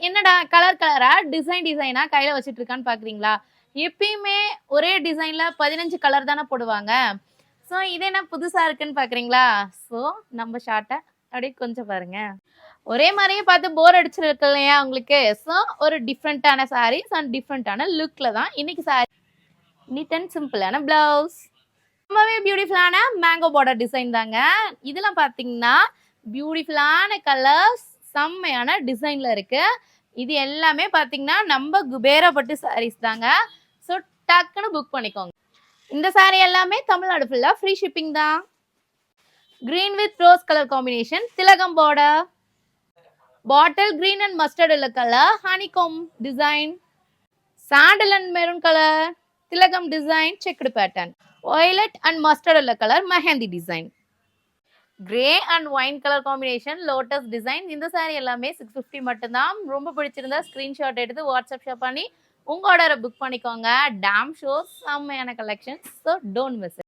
என்னடா கலர் கலரா டிசைனா கையில வச்சுட்டு இருக்கான்னு பாக்குறீங்களா? எப்பயுமே ஒரே டிசைன்ல 15 கலர் தானே போடுவாங்க. ஸோ இது என்ன புதுசா இருக்குன்னு பாக்குறீங்களா? ஸோ நம்ம ஷார்ட்டை அப்படியே கொஞ்சம் பாருங்க. ஒரே மாதிரியே பார்த்து போர் அடிச்சிருக்கு இல்லையா உங்களுக்கு? ஸோ ஒரு டிஃப்ரெண்டான சாரீஸ் அண்ட் டிஃப்ரெண்டான லுக்ல தான் இன்னைக்கு சாரி. நீட் அண்ட் சிம்பிளான பிளவுஸ். ரொம்பவே பியூட்டிஃபுல்லான மேங்கோ பார்டர் டிசைன் தாங்க. இதெல்லாம் பார்த்தீங்கன்னா பியூட்டிஃபுல்லான கலர்ஸ், செம்மையான டிசைன்ல இருக்கு. இது எல்லாமே பார்த்தீங்கன்னா நம்ம குபேரப்பட்டு சாரீஸ் தாங்க. ஸோ டக்குன்னு புக் பண்ணிக்கோங்க. இந்த சாரீ எல்லாமே தமிழ்நாடு ஃபுல்லா ஃப்ரீ ஷிப்பிங் தான். Green with rose colour combination, திலகம் border. Bottle green and mustard yellow colour, honeycomb design. Sandal and maroon colour, திலகம் design, checked pattern. Violet and mustard yellow colour, mehndi design. Grey and wine colour combination, lotus design. இந்த சாரி எல்லாமே 650 மட்டும்தான். ரொம்ப பிடிச்சிருந்தா screenshot எடுத்து WhatsApp share பண்ணி உங்க ஆர்டரை புக் பண்ணிக்கோங்க. டேம் ஷோஸ் செம்மையான கலெக்ஷன். So don't miss.